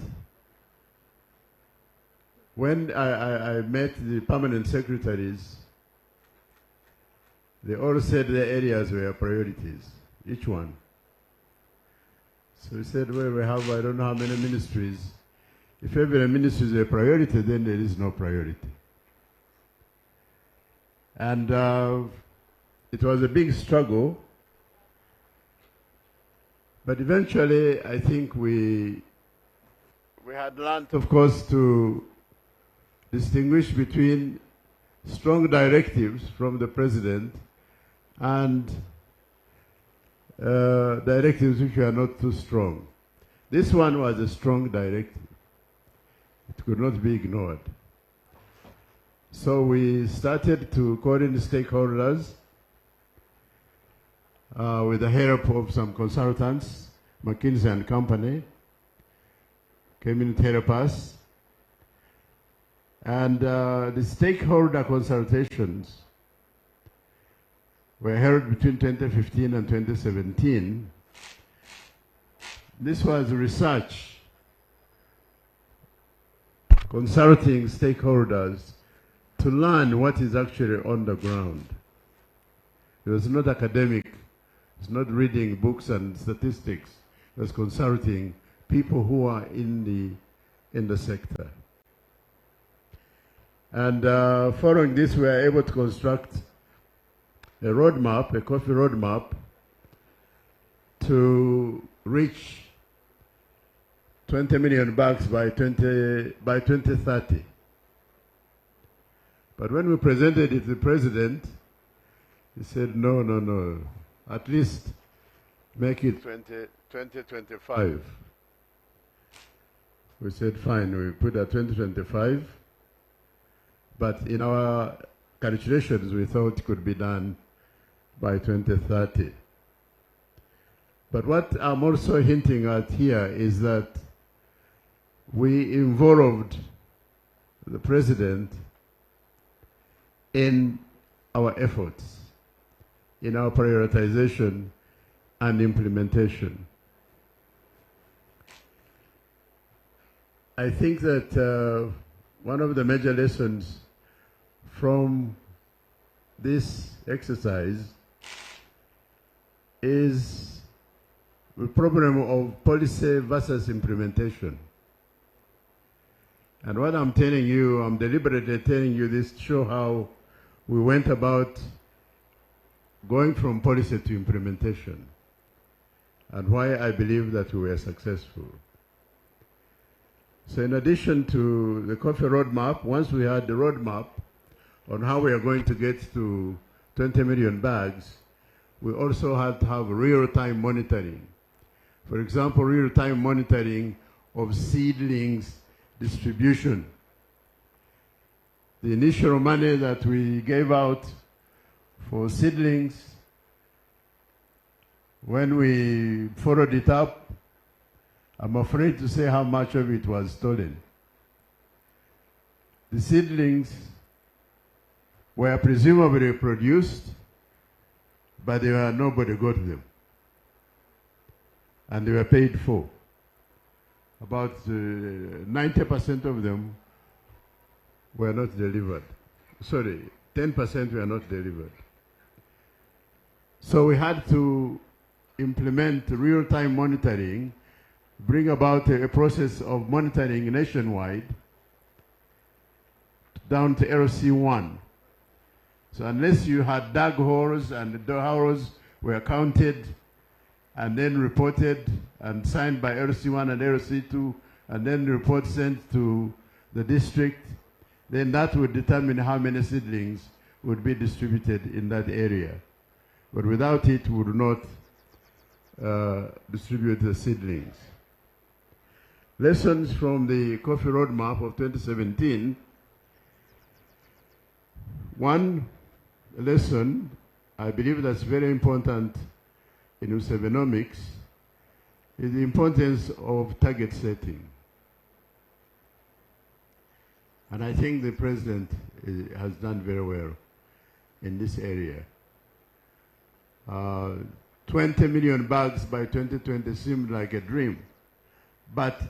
when I met the permanent secretaries, they all said their areas were priorities, each one. So we said, well, we have, I don't know how many ministries. If every ministry is a priority, then there is no priority. And it was a big struggle. But eventually, I think we had learned, of course, to distinguish between strong directives from the president and directives which are not too strong. This one was a strong directive. It could not be ignored. So we started to call in stakeholders with the help of some consultants, McKinsey and Company, came in to help us. And the stakeholder consultations were held between 2015 and 2017. This was research consulting stakeholders to learn what is actually on the ground. It was not academic, it's not reading books and statistics, it was consulting people who are in the sector. And following this, we were able to construct a roadmap, a coffee roadmap, to reach 20 million bags by 2030. But when we presented it to the president, he said, no, at least make it 2025. We said, fine, we put at 2025, but in our calculations, we thought it could be done by 2030. But what I'm also hinting at here is that we involved the president in our efforts, in our prioritization and implementation. I think that one of the major lessons from this exercise is the problem of policy versus implementation. And what I'm telling you, I'm deliberately telling you this to show how we went about going from policy to implementation, and why I believe that we were successful. So in addition to the coffee roadmap, once we had the roadmap on how we are going to get to 20 million bags, we also had to have real-time monitoring. For example, real-time monitoring of seedlings distribution. The initial money that we gave out for seedlings, when we followed it up, I'm afraid to say how much of it was stolen. The seedlings were presumably produced, but nobody got them. And they were paid for. About 90% of them were not delivered. Sorry, 10% were not delivered. So we had to implement real-time monitoring, bring about a process of monitoring nationwide down to LC1. So unless you had dug holes and the holes were counted and then reported and signed by LC1 and LC2, and then the report sent to the district, then that would determine how many seedlings would be distributed in that area. But without it, we would not distribute the seedlings. Lessons from the coffee roadmap of 2017. One lesson, I believe that's very important in Musevenomics, is the importance of target setting. And I think the president has done very well in this area. 20 million bags by 2020 seemed like a dream, but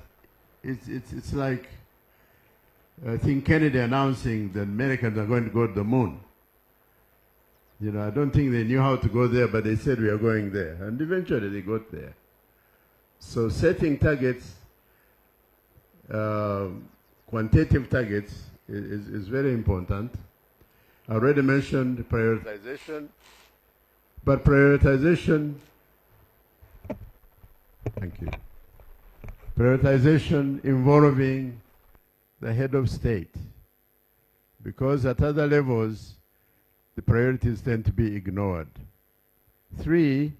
it's like, I think Kennedy announcing that Americans are going to go to the moon. You know, I don't think they knew how to go there, but they said we are going there. And eventually they got there. So setting targets, quantitative targets, is very important. I already mentioned prioritization. But prioritization, thank you. Prioritization involving the head of state. Because at other levels, the priorities tend to be ignored. 3,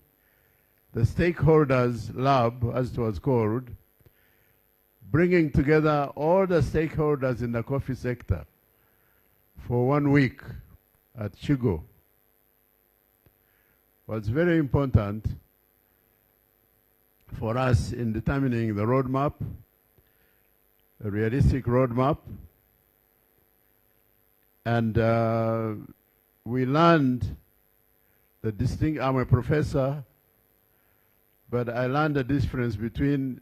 the stakeholders lab, as it was called, bringing together all the stakeholders in the coffee sector for 1 week at Chigo was very important for us in determining the roadmap, a realistic roadmap, and we learned the distinct. I'm a professor, but I learned the difference between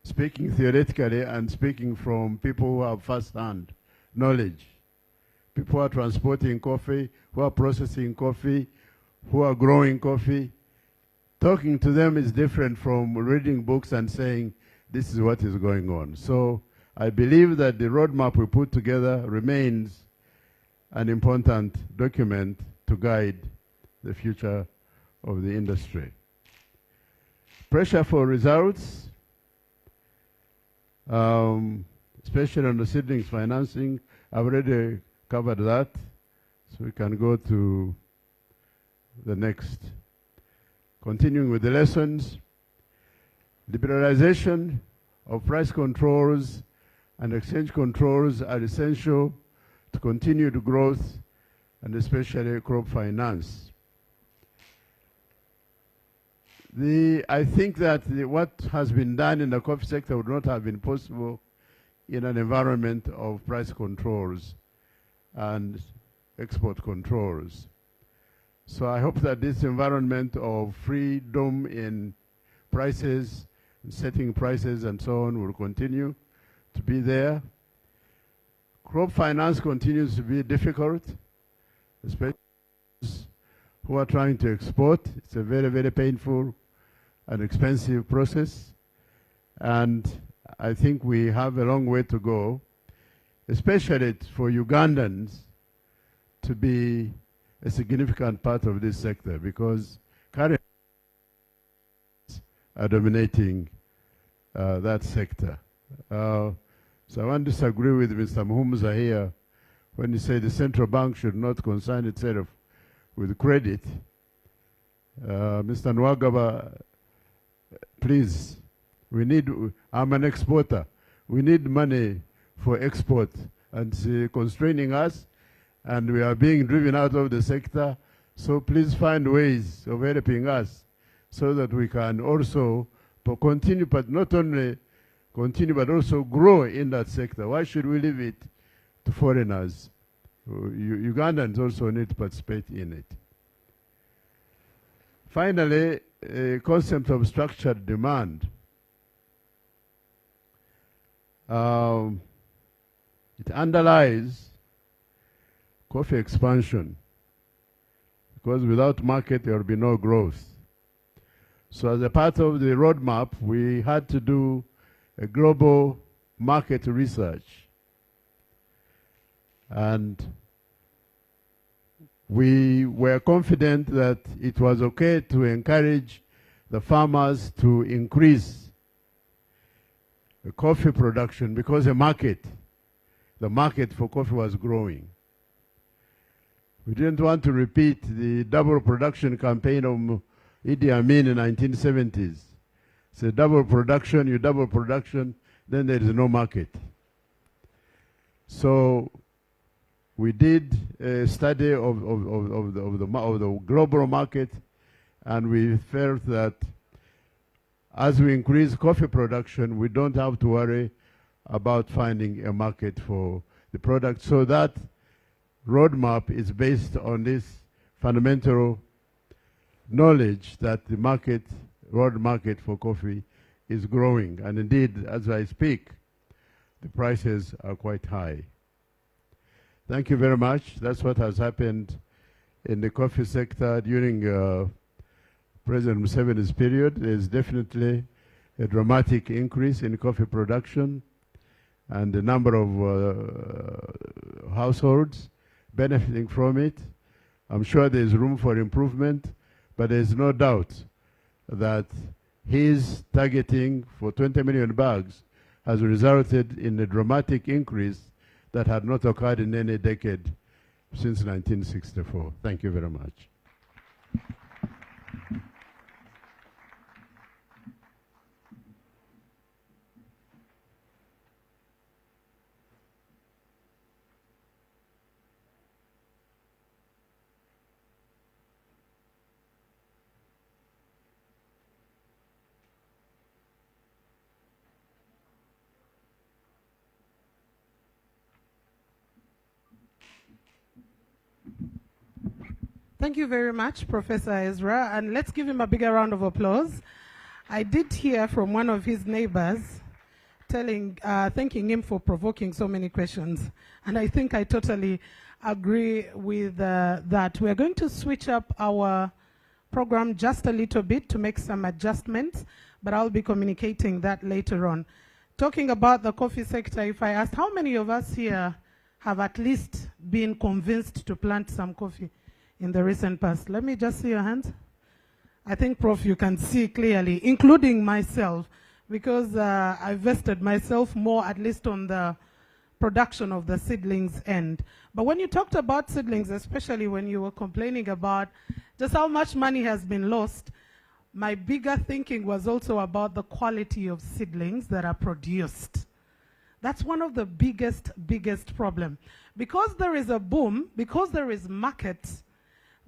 speaking theoretically and speaking from people who have first-hand knowledge. People who are transporting coffee, who are processing coffee, who are growing coffee. Talking to them is different from reading books and saying, this is what is going on. So I believe that the roadmap we put together remains an important document to guide the future of the industry. Pressure for results, especially on the seedlings financing. I've already covered that, so we can go to the next. Continuing with the lessons, liberalization of price controls and exchange controls are essential to continued growth, and especially crop finance. I think that what has been done in the coffee sector would not have been possible in an environment of price controls and export controls. So I hope that this environment of freedom in prices, setting prices and so on will continue to be there. Crop finance continues to be difficult, especially those who are trying to export. It's a very, very painful and expensive process. And I think we have a long way to go, especially for Ugandans to be a significant part of this sector, because currently are dominating that sector. So I want to disagree with Mr. Muhumuza here when he said the central bank should not concern itself with credit. Mr. Nwagaba, please, I'm an exporter. We need money for export, and it's constraining us, and we are being driven out of the sector. So please find ways of helping us so that we can also continue, but not only continue, but also grow in that sector. Why should we leave it to foreigners? Ugandans also need to participate in it. Finally, a concept of structured demand. It underlies coffee expansion, because without market there will be no growth. So as a part of the roadmap, we had to do a global market research. And we were confident that it was okay to encourage the farmers to increase the coffee production, because the market for coffee was growing. We didn't want to repeat the double production campaign of Idi Amin in the 1970s. It's a double production, you double production, then there is no market. So we did a study of the global market, and we felt that as we increase coffee production, we don't have to worry about finding a market for the product. So that roadmap is based on this fundamental knowledge that the world market for coffee is growing. And indeed, as I speak, the prices are quite high. Thank you very much. That's what has happened in the coffee sector during President Museveni's period. There's definitely a dramatic increase in coffee production and the number of households benefiting from it. I'm sure there's room for improvement, but there's no doubt that his targeting for 20 million bags has resulted in a dramatic increase that had not occurred in any decade since 1964. Thank you very much. Thank you very much, Professor Ezra, and let's give him a bigger round of applause. I did hear from one of his neighbors thanking him for provoking so many questions, and I think I totally agree with that. We're going to switch up our program just a little bit to make some adjustments, but I'll be communicating that later on. Talking about the coffee sector, if I asked how many of us here have at least been convinced to plant some coffee in the recent past? Let me just see your hands. I think, Prof, you can see clearly, including myself, because I vested myself more, at least on the production of the seedlings end. But when you talked about seedlings, especially when you were complaining about just how much money has been lost, my bigger thinking was also about the quality of seedlings that are produced. That's one of the biggest problem. Because there is a boom, because there is market,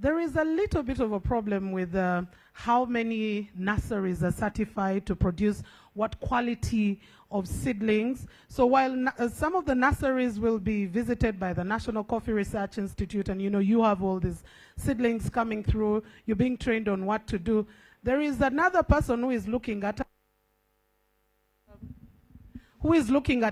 there is a little bit of a problem with how many nurseries are certified to produce what quality of seedlings. So while some of the nurseries will be visited by the National Coffee Research Institute, and you have all these seedlings coming through, you're being trained on what to do, there is another person who is looking at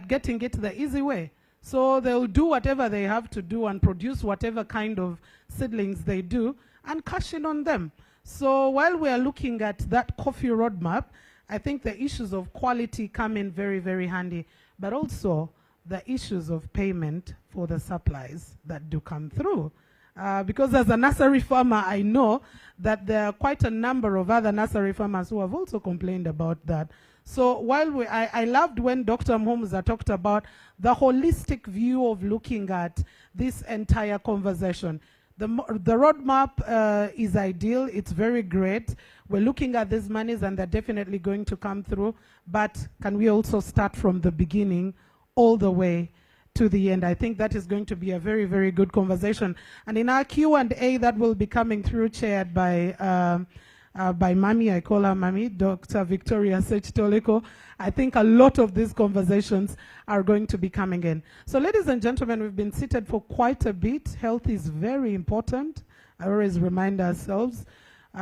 getting it the easy way. So they'll do whatever they have to do and produce whatever kind of seedlings they do and cash in on them. So while we are looking at that coffee roadmap, I think the issues of quality come in very, very handy, but also the issues of payment for the supplies that do come through. Because as a nursery farmer, I know that there are quite a number of other nursery farmers who have also complained about that. So while I loved when Dr. Mhumza talked about the holistic view of looking at this entire conversation. The roadmap is ideal. It's very great. We're looking at these monies and they're definitely going to come through. But can we also start from the beginning all the way to the end? I think that is going to be a very, very good conversation. And in our Q&A that will be coming through, chaired by Mami, I call her Mami, Dr. Victoria Sech-Toleko, I think a lot of these conversations are going to be coming in. So ladies and gentlemen, we've been seated for quite a bit. Health is very important. I always remind ourselves.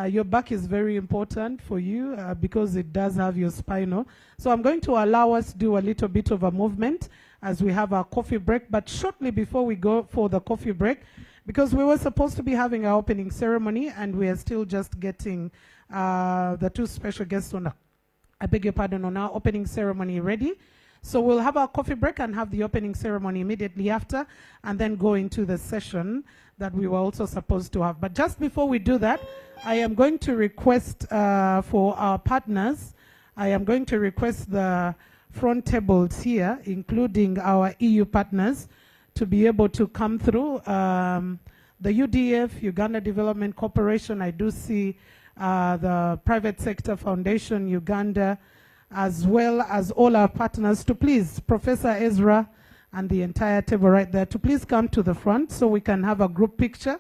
Your back is very important for you because it does have your spinal. So I'm going to allow us to do a little bit of a movement as we have our coffee break. But shortly before we go for the coffee break, because we were supposed to be having our opening ceremony and we are still just getting the two special guests on our opening ceremony ready. So we'll have our coffee break and have the opening ceremony immediately after, and then go into the session that we were also supposed to have. But just before we do that, I am going to request for our partners, I am going to request the front tables here, including our EU partners, to be able to come through. The UDF, Uganda Development Corporation, I do see the Private Sector Foundation, Uganda, as well as all our partners, to please, Professor Ezra and the entire table right there, to please come to the front so we can have a group picture,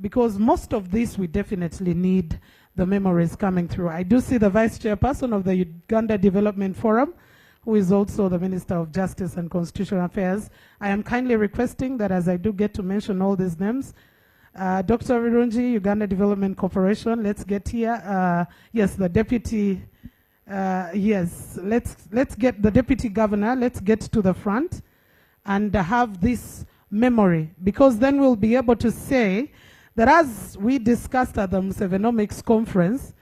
because most of this we definitely need the memories coming through. I do see the Vice Chairperson of the Uganda Development Forum, who is also the Minister of Justice and Constitutional Affairs. I am kindly requesting that as I do get to mention all these names, Dr. Virunji, Uganda Development Corporation, let's get here. Yes, the Deputy, yes, let's get the Deputy Governor, let's get to the front and have this memory, because then we'll be able to say that as we discussed at the Musevenomics conference,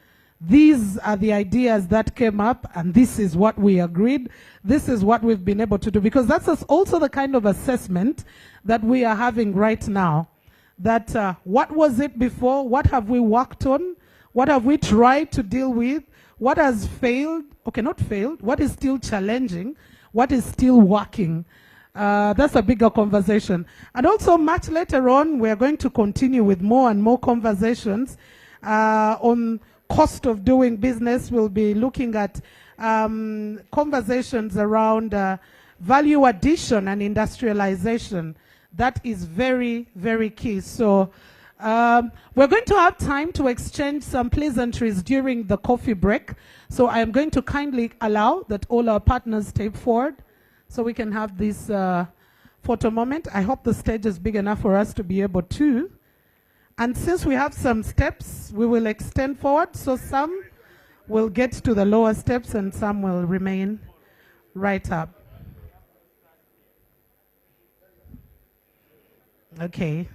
these are the ideas that came up and this is what we agreed, this is what we've been able to do, because that's also the kind of assessment that we are having right now. That what was it before, what have we worked on, what have we tried to deal with, what has failed, okay, not failed, what is still challenging, what is still working. That's a bigger conversation. And also much later on, we're going to continue with more and more conversations on cost of doing business. We'll be looking at conversations around value addition and industrialization. That is very, very key. So we're going to have time to exchange some pleasantries during the coffee break. So I am going to kindly allow that all our partners step forward so we can have this photo moment. I hope the stage is big enough for us to be able to. And since we have some steps, we will extend forward. So some will get to the lower steps and some will remain right up. Okay.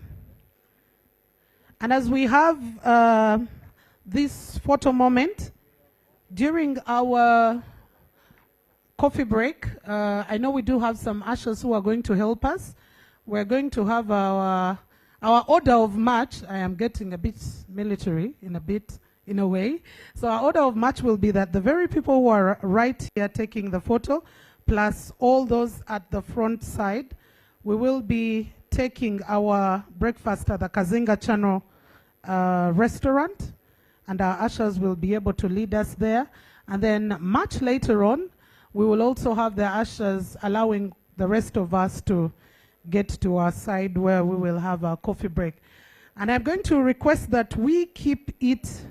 And as we have this photo moment, during our coffee break, I know we do have some ushers who are going to help us. We're going to have our order of march. I am getting a bit military in a way. So our order of march will be that the very people who are right here taking the photo, plus all those at the front side, we will be taking our breakfast at the Kazinga Channel restaurant, and our ushers will be able to lead us there. And then much later on, we will also have the ushers allowing the rest of us to get to our side where we will have our coffee break. And I'm going to request that we keep it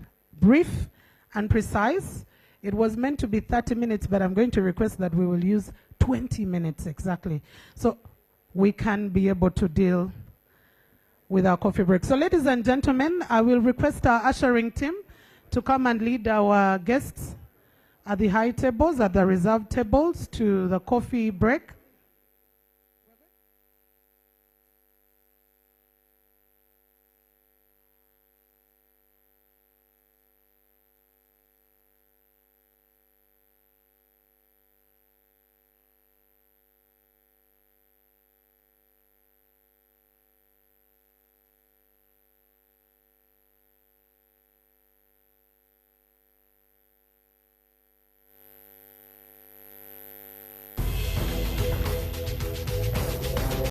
brief and precise. It was meant to be 30 minutes, but I'm going to request that we will use 20 minutes exactly, so we can be able to deal with our coffee break. So ladies and gentlemen, I will request our ushering team to come and lead our guests at the high tables, at the reserved tables, to the coffee break.